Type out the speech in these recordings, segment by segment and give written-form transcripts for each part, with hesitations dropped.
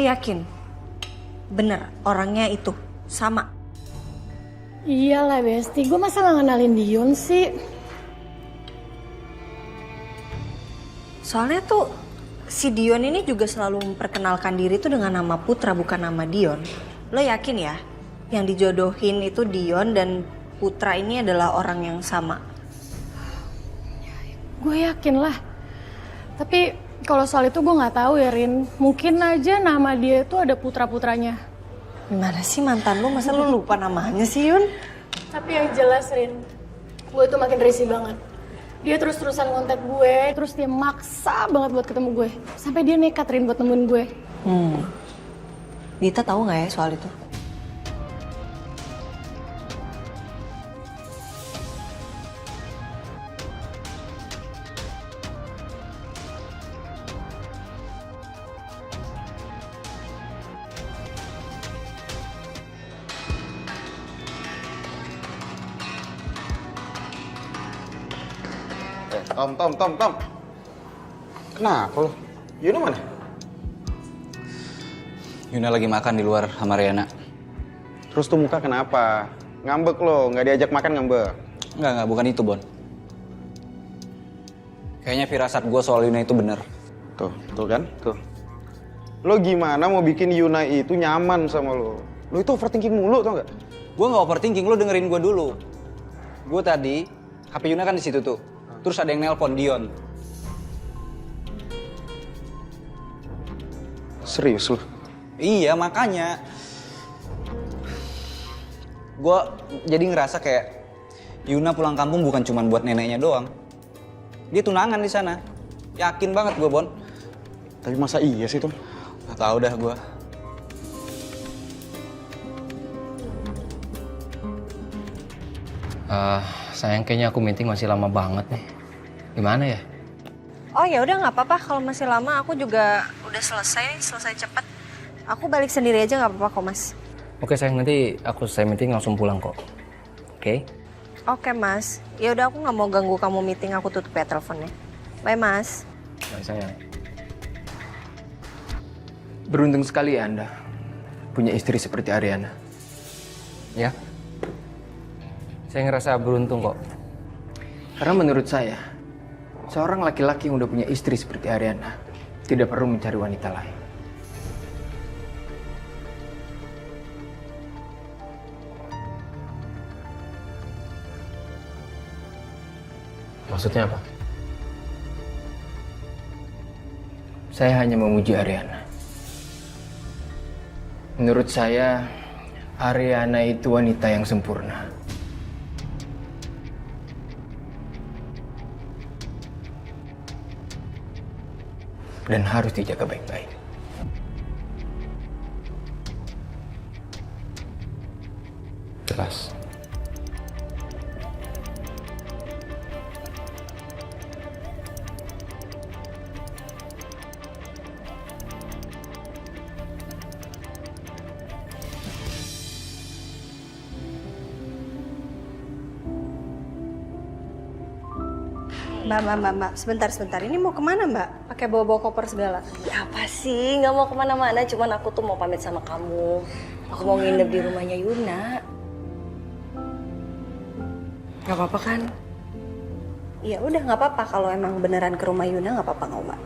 yakin? Bener, orangnya itu sama? Iyalah Besti, gue masa gak ngenalin Dion sih? Soalnya tuh si Dion ini juga selalu memperkenalkan diri tuh dengan nama Putra bukan nama Dion. Lo yakin ya? Yang dijodohin itu Dion dan Putra ini adalah orang yang sama? Gue yakin lah. Tapi kalau soal itu gue gak tahu ya Rin. Mungkin aja nama dia itu ada putra-putranya. Gimana sih mantan lu? Masa lu lupa namanya sih Yun? Tapi yang jelas Rin, gue tuh makin risih banget. Dia terus-terusan kontak gue, terus dia maksa banget buat ketemu gue. Sampai dia nekat Rin buat nemuin gue. Dita tahu nggak ya soal itu? Tom. Kenapa lo? Yuna mana? Yuna lagi makan di luar sama Riana. Terus tuh muka kenapa? Ngambek lo, nggak diajak makan ngambek. Enggak, bukan itu, Bon. Kayaknya firasat gue soal Yuna itu bener. Tuh kan? Tuh. Lo gimana mau bikin Yuna itu nyaman sama lo? Lo itu overthinking mulu, tau nggak? Gue nggak overthinking, lo dengerin gue dulu. Gue tadi, HP Yuna kan di situ tuh. Terus ada yang nelpon Dion. Serius lo? Iya, makanya. Gue jadi ngerasa kayak Yuna pulang kampung bukan cuma buat neneknya doang. Dia tunangan di sana. Yakin banget gue, Bon. Tapi masa iya sih, Tom? Gak tau dah gue. Sayang, kayaknya aku meeting masih lama banget nih. Gimana ya? Oh ya udah nggak apa-apa kalau masih lama. Aku juga udah selesai cepet. Aku balik sendiri aja nggak apa-apa kok Mas. Oke sayang, nanti aku selesai meeting langsung pulang kok. Oke? Oke Mas. Ya udah aku nggak mau ganggu kamu meeting. Aku tutup ya teleponnya. Bye Mas. Baik sayang. Beruntung sekali ya Anda punya istri seperti Ariana. Ya? Saya ngerasa beruntung kok. Karena menurut saya, seorang laki-laki yang udah punya istri seperti Ariana tidak perlu mencari wanita lain. Maksudnya apa? Saya hanya memuji Ariana. Menurut saya, Ariana itu wanita yang sempurna. Dan harus dijaga baik-baik. Jelas. Mbak, sebentar. Ini mau kemana Mbak? Pakai bawa-bawa koper segala. Ya apa sih, nggak mau kemana-mana, cuman aku tuh mau pamit sama kamu. Aku mau nginep di rumahnya Yuna. Gak apa-apa kan? Ya udah nggak apa-apa kalau emang beneran ke rumah Yuna nggak apa-apa nggak Mbak.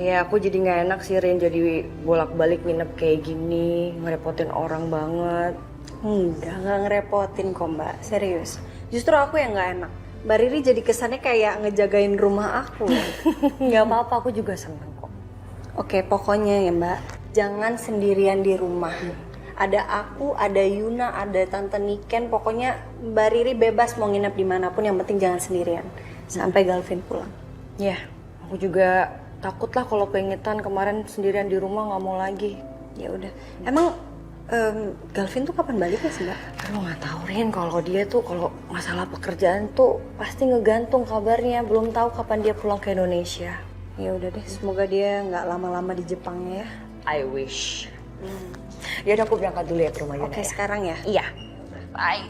Ya aku jadi nggak enak sih Rin, jadi bolak-balik nginep kayak gini, ngerepotin orang banget. Enggak, nggak ngerepotin kok Mbak, serius. Justru aku yang nggak enak. Mbak Riri jadi kesannya kayak ngejagain rumah aku. Nggak apa-apa, aku juga seneng kok. Oke, pokoknya ya Mbak, jangan sendirian di rumah. Ada aku, ada Yuna, ada Tante Niken. Pokoknya Mbak Riri bebas mau nginep dimanapun, yang penting jangan sendirian. Sampai Galvin pulang. Ya, aku juga takut lah kalau pengetan kemarin sendirian di rumah nggak mau lagi. Ya udah. Emang Galvin tuh kapan baliknya sih Mbak? Aduh nggak tahu Rin, kalau dia tuh kalau masalah pekerjaan tuh pasti ngegantung kabarnya. Belum tahu kapan dia pulang ke Indonesia. Ya udah deh, semoga dia nggak lama-lama di Jepangnya ya. I wish. Ya udah aku berangkat dulu ya ke rumah Yuna. Oke, sekarang ya? Iya. Bye.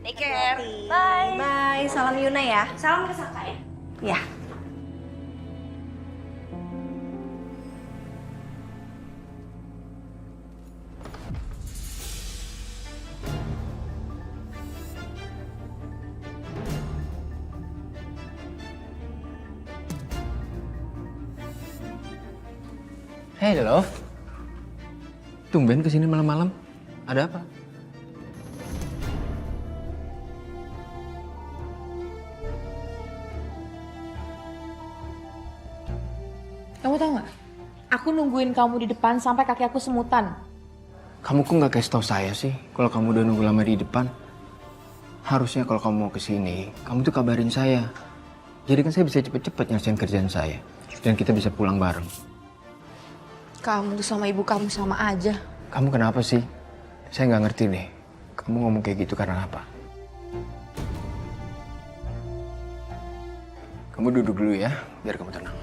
Take care. Bye. Bye, salam Yuna ya. Salam ke Saka ya. Ya. Hey love, tumben kesini malam-malam. Ada apa? Kamu tau gak? Aku nungguin kamu di depan sampai kaki aku semutan. Kamu kok nggak kasih tau saya sih kalau kamu udah nunggu lama di depan? Harusnya kalau kamu mau kesini, kamu tuh kabarin saya. Jadi kan saya bisa cepet-cepet nyelesain kerjaan saya. Dan kita bisa pulang bareng. Kamu tuh sama ibu kamu sama aja. Kamu kenapa sih? Saya nggak ngerti deh. Kamu ngomong kayak gitu karena apa? Kamu duduk dulu ya, biar kamu tenang.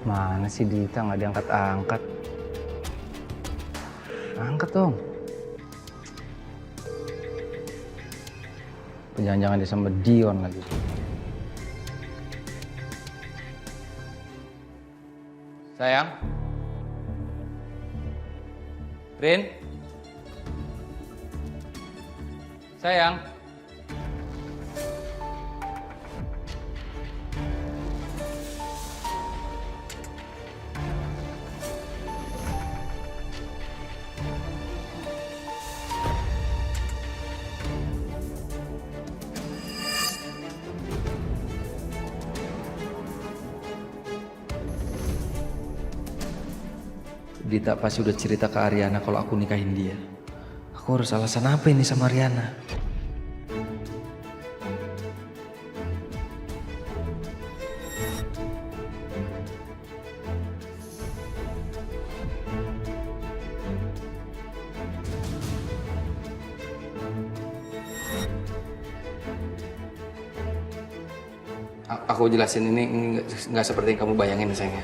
Mana sih Dita nggak diangkat-angkat? Angkat dong. Jangan-jangan dia sama Dion lagi. Sayang. Rin. Sayang. Dita pasti udah cerita ke Ariana kalau aku nikahin dia. Aku harus alasan apa ini sama Ariana? Aku jelasin ini nggak seperti yang kamu bayangin sayangnya.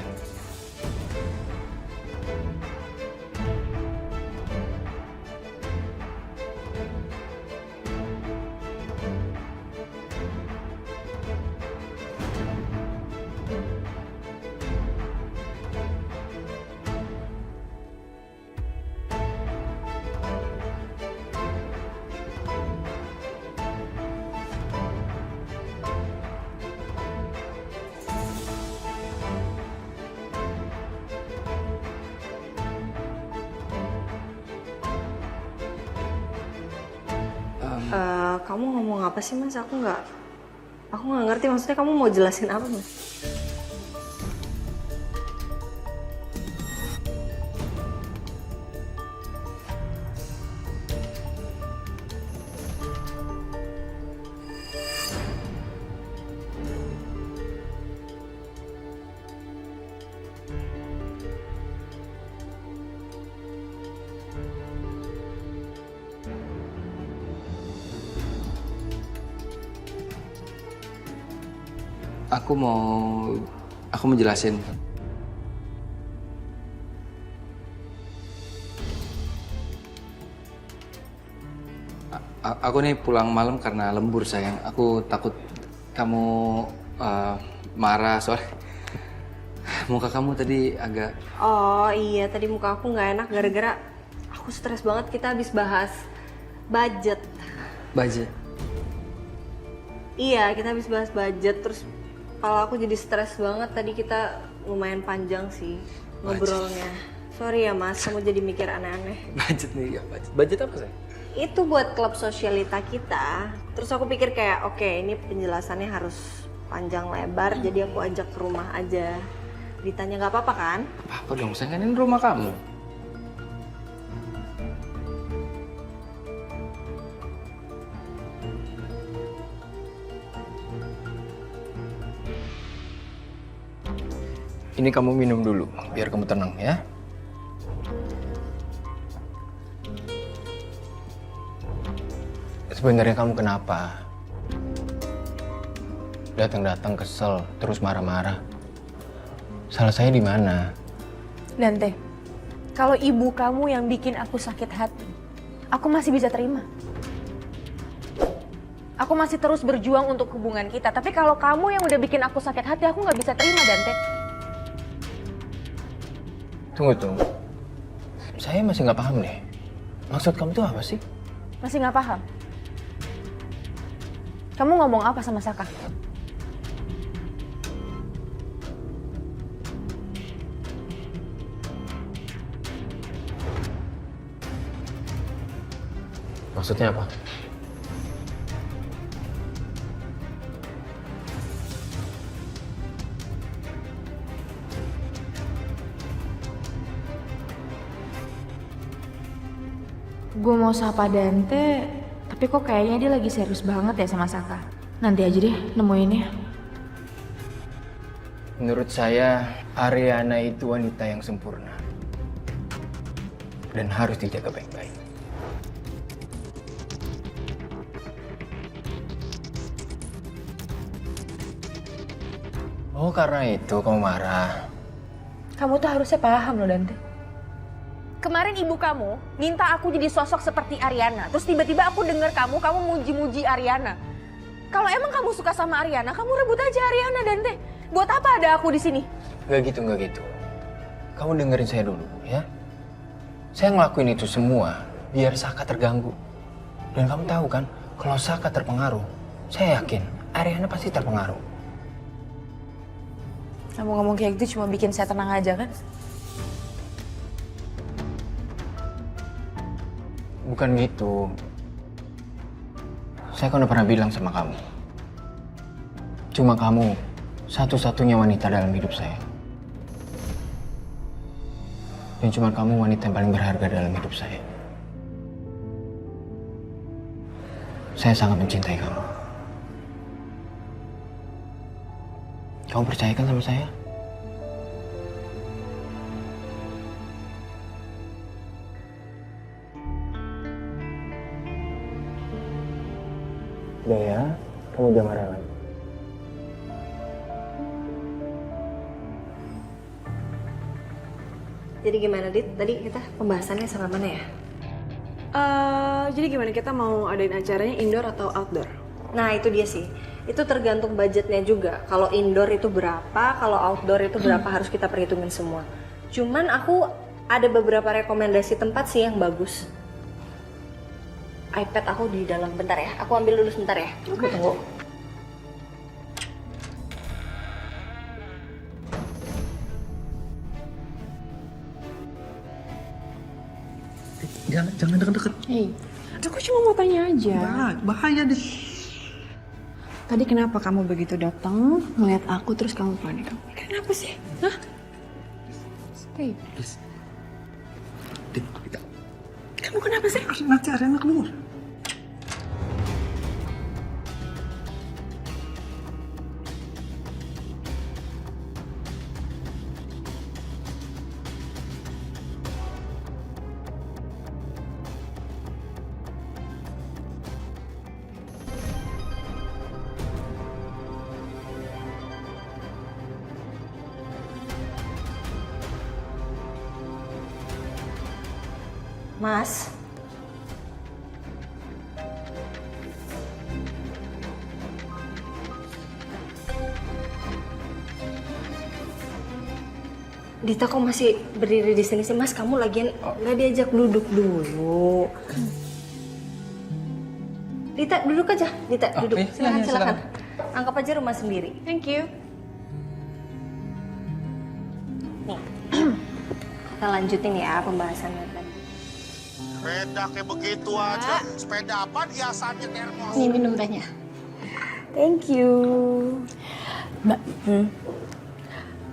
Kamu ngomong apa sih mas? Aku nggak ngerti maksudnya kamu mau jelasin apa mas? Aku mau jelasin. Aku nih pulang malam karena lembur sayang. Aku takut kamu marah soalnya muka kamu tadi agak. Oh iya, tadi muka aku nggak enak gara-gara aku stres banget. Kita habis bahas budget. Budget. Iya, kita habis bahas budget terus kepala aku jadi stres banget. Tadi kita lumayan panjang sih ngobrolnya. Sorry ya mas, kamu jadi mikir aneh-aneh. Budget nih ya, budget apa sih? Itu buat klub sosialita kita. Terus aku pikir kayak oke, ini penjelasannya harus panjang lebar, jadi aku ajak ke rumah aja. Ditanya nggak apa-apa kan? Apa dong, sayang, kan ini rumah kamu. Ini kamu minum dulu, biar kamu tenang ya. Sebenarnya kamu kenapa? Datang-datang kesel, terus marah-marah. Salah saya di mana? Dante, kalau ibu kamu yang bikin aku sakit hati, aku masih bisa terima. Aku masih terus berjuang untuk hubungan kita. Tapi kalau kamu yang udah bikin aku sakit hati, aku nggak bisa terima, Dante. Tunggu. Saya masih nggak paham deh. Maksud kamu tuh apa sih? Masih nggak paham? Kamu ngomong apa sama Saka? Maksudnya apa? Gue mau sapa Dante, tapi kok kayaknya dia lagi serius banget ya sama Saka. Nanti aja deh nemuinnya. Menurut saya, Ariana itu wanita yang sempurna. Dan harus dijaga baik-baik. Oh, karena itu kamu marah. Kamu tuh harusnya paham loh, Dante. Kemarin ibu kamu minta aku jadi sosok seperti Ariana. Terus tiba-tiba aku dengar kamu muji-muji Ariana. Kalau emang kamu suka sama Ariana, kamu rebut aja Ariana, Dante. Buat apa ada aku di sini? Nggak gitu. Kamu dengerin saya dulu, ya. Saya ngelakuin itu semua biar Saka terganggu. Dan kamu tahu kan, kalau Saka terpengaruh, saya yakin Ariana pasti terpengaruh. Kamu ngomong kayak gitu cuma bikin saya tenang aja kan? Bukan gitu. Saya kan udah pernah bilang sama kamu. Cuma kamu satu-satunya wanita dalam hidup saya. Dan cuma kamu wanita yang paling berharga dalam hidup saya. Saya sangat mencintai kamu. Kamu percaya kan sama saya? Udah ya, kamu jangan marah lagi. Jadi gimana, Dit? Tadi kita pembahasannya sampai mana ya? Jadi gimana, kita mau adain acaranya indoor atau outdoor? Nah, itu dia sih. Itu tergantung budgetnya juga. Kalau indoor itu berapa, kalau outdoor itu berapa harus kita perhitungin semua. Cuman aku ada beberapa rekomendasi tempat sih yang bagus. iPad aku di dalam, bentar ya. Aku ambil dulu sebentar ya. Oke. Tunggu. Jangan deket-deket. Hei, aku cuma mau tanya aja. Bahaya deh. Tadi kenapa kamu begitu datang, ngeliat aku terus kamu panik? Kenapa sih? Hah? Hei, Kita kamu kenapa sih? nanti Ariana keluar. Mas. Dita kok masih berdiri di sini sih, Mas? Kamu lagian nggak diajak duduk dulu. Dita, duduk aja. Dita, duduk. iya, Silakan, iya, silakan. Anggap aja rumah sendiri. Thank you. Nih. Kita lanjutin ya pembahasannya tadi. Sepeda kayak begitu aja. Sepeda apa hiasannya termos? Nih minum tehnya. Thank you. Mbak,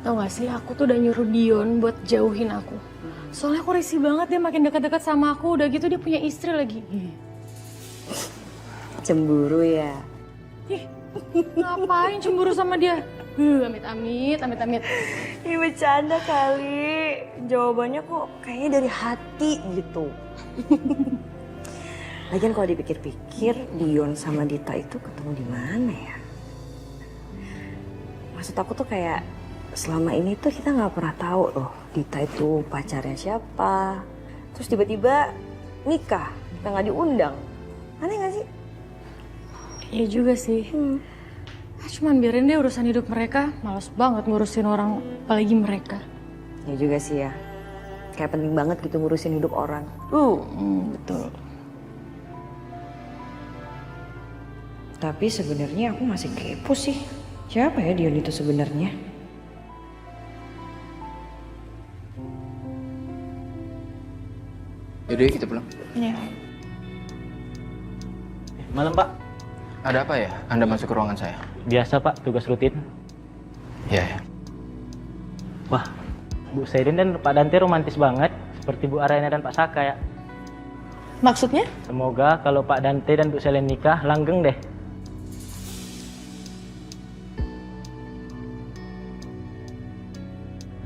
tau gak sih aku tuh udah nyuruh Dion buat jauhin aku. Soalnya aku risih banget dia makin dekat-dekat sama aku. Udah gitu dia punya istri lagi. Cemburu ya? Ih, ngapain cemburu sama dia? Amit-amit, amit-amit. Ini bercanda kali. Jawabannya kok kayaknya dari hati gitu. Lagian kalau dipikir-pikir, Dion sama Dita itu ketemu di mana ya? Maksud aku tuh kayak selama ini tuh kita nggak pernah tahu loh Dita itu pacarnya siapa. Terus tiba-tiba nikah, kita nggak diundang. Aneh nggak sih? Iya juga sih. Cuman biarin deh urusan hidup mereka. Males banget ngurusin orang, apalagi mereka. Ya juga sih ya. Kayak penting banget gitu ngurusin hidup orang. Betul. Tapi sebenarnya aku masih kepo sih. Siapa ya Dion itu sebenarnya? Yaudah kita pulang. Iya. Malam Pak, Ada apa ya? Anda masuk ke ruangan saya? biasa Pak, tugas rutin. Iya ya. Wah, Bu Serin dan Pak Dante romantis banget, seperti Bu Ariana dan Pak Saka ya. Maksudnya? Semoga kalau Pak Dante dan Bu Selin nikah, langgeng deh.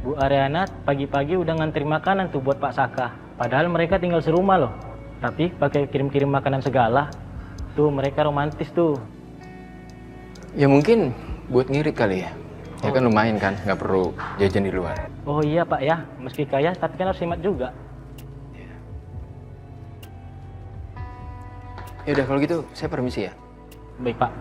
Bu Ariana pagi-pagi udah ngantri makanan tuh buat Pak Saka. Padahal mereka tinggal serumah loh. Tapi pakai kirim-kirim makanan segala. Tuh mereka romantis tuh. Ya mungkin buat ngirit kali ya. Ya kan lumayan kan, nggak perlu jajan di luar. Oh iya Pak ya, meski kaya tapi kan harus hemat juga. Ya udah kalau gitu saya permisi ya. Baik Pak.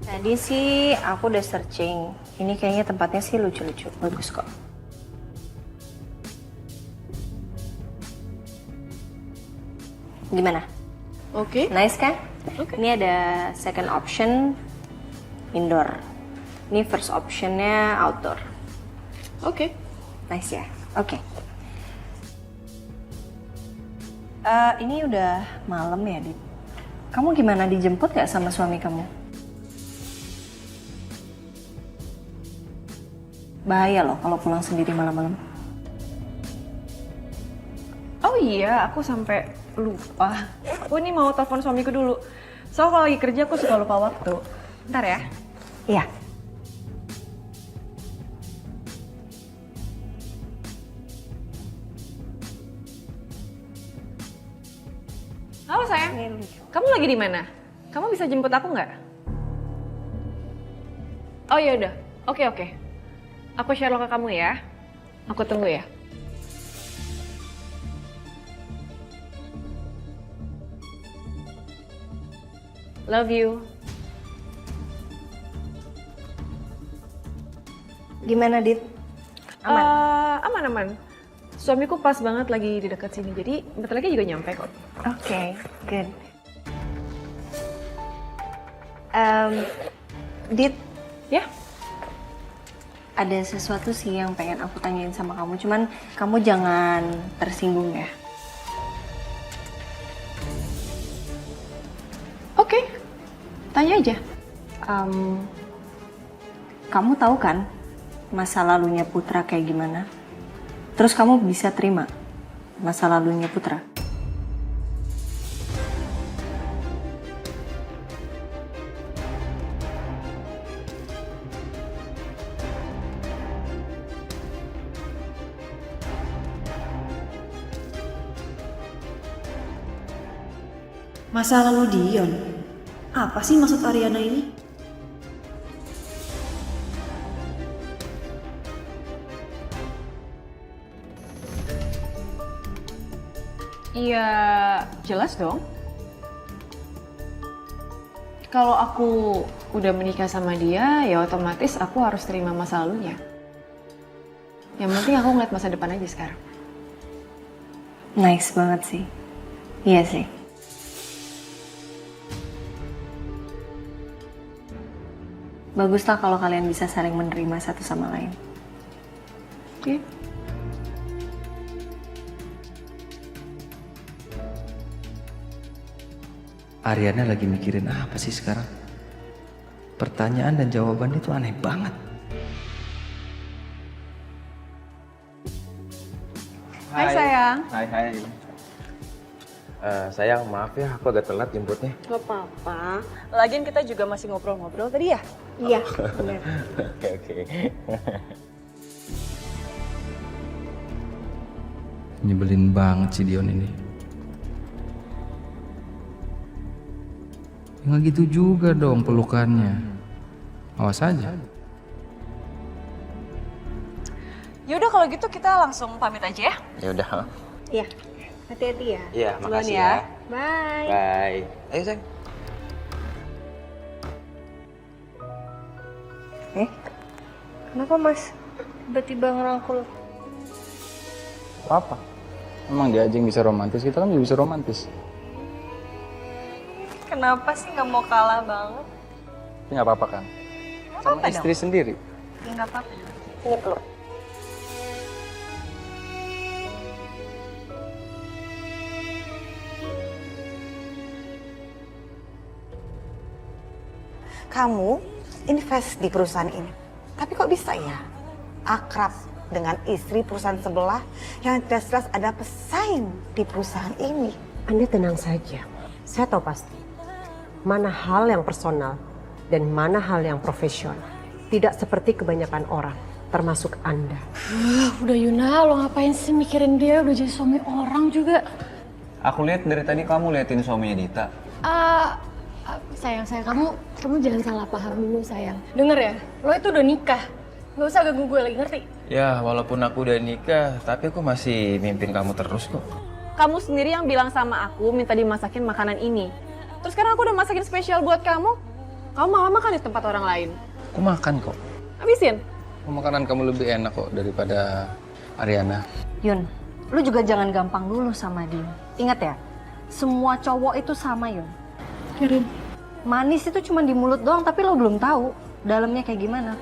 Tadi sih aku udah searching. Ini kayaknya tempatnya sih lucu-lucu. Bagus kok. Gimana? Oke. Nice kan? Ini ada second option indoor. Ini first optionnya outdoor. Oke. Nice ya? Oke. Ini udah malam ya, Dit? Kamu gimana, dijemput gak sama suami kamu? Bahaya loh kalau pulang sendiri malam-malam. Oh iya, aku sampai lupa. Aku ini mau telepon suamiku dulu. Soalnya kalau lagi kerja aku suka lupa waktu. Bentar ya. Iya. Halo sayang, kamu lagi di mana? Kamu bisa jemput aku nggak? Oh ya udah, oke. Aku share lo ke kamu ya. Aku tunggu ya. Love you. Gimana, Dit? Aman? Aman. Suamiku pas banget lagi di dekat sini, jadi bentar lagi juga nyampe kok. Oke, good. Dit, Ya? ada sesuatu sih yang pengen aku tanyain sama kamu. Cuman kamu jangan tersinggung ya. Oke, tanya aja. Kamu tahu kan masa lalunya Putra kayak gimana? Terus kamu bisa terima masa lalunya Putra? Masa lalu Dion? Apa sih maksud Ariana ini? Iya, jelas dong. Kalau aku udah menikah sama dia, ya otomatis aku harus terima masa lalunya. Yang penting aku ngeliat masa depan aja sekarang. Nice banget sih. Iya sih. Baguslah kalau kalian bisa saling menerima satu sama lain. Oke. Ariana lagi mikirin apa sih sekarang? Pertanyaan dan jawabannya tuh aneh banget. Hai sayang. Hai. Sayang, maaf ya, aku agak telat jemputnya. Gak apa-apa. Lagian kita juga masih ngobrol-ngobrol tadi ya? Iya, benar. Oke. Nyebelin banget si Dion ini. Nggak gitu juga dong pelukannya. Awas aja. Yaudah kalau gitu kita langsung pamit aja ya. Ya udah. Iya, hati-hati ya. Iya, Duluan makasih ya. ya. Bye. Bye. Ayo, sayang. Kenapa mas? Tiba-tiba ngerangkul. Apa? Emang dia aja yang bisa romantis, kita kan juga bisa romantis. Kenapa sih nggak mau kalah banget? Tapi nggak apa-apa kan? Sama apa-apa istri sendiri. Ya nggak apa-apa. Ini peluk. Kamu invest di perusahaan ini. Tapi kok bisa ya akrab dengan istri perusahaan sebelah yang jelas-jelas ada pesaing di perusahaan ini? Anda tenang saja. Saya tahu pasti mana hal yang personal dan mana hal yang profesional. Tidak seperti kebanyakan orang, termasuk Anda. Udah Yuna, lo ngapain sih mikirin dia? Udah jadi suami orang juga. Aku lihat dari tadi kamu liatin suaminya Dita. Sayang, kamu jangan salah paham dulu sayang. Denger ya, lo itu udah nikah. Gak usah ganggu gue lagi, ngerti? Ya, walaupun aku udah nikah, tapi aku masih mimpin kamu terus kok. Kamu sendiri yang bilang sama aku minta dimasakin makanan ini. Terus sekarang aku udah masakin spesial buat kamu. Kamu malah makan di tempat orang lain. Aku makan kok. Habisin. Makanan kamu lebih enak kok daripada Ariana. Yun, lu juga jangan gampang dulu sama dia. Ingat ya, semua cowok itu sama Yun. Kirim. Manis itu cuma di mulut doang, tapi lo belum tahu dalamnya kayak gimana.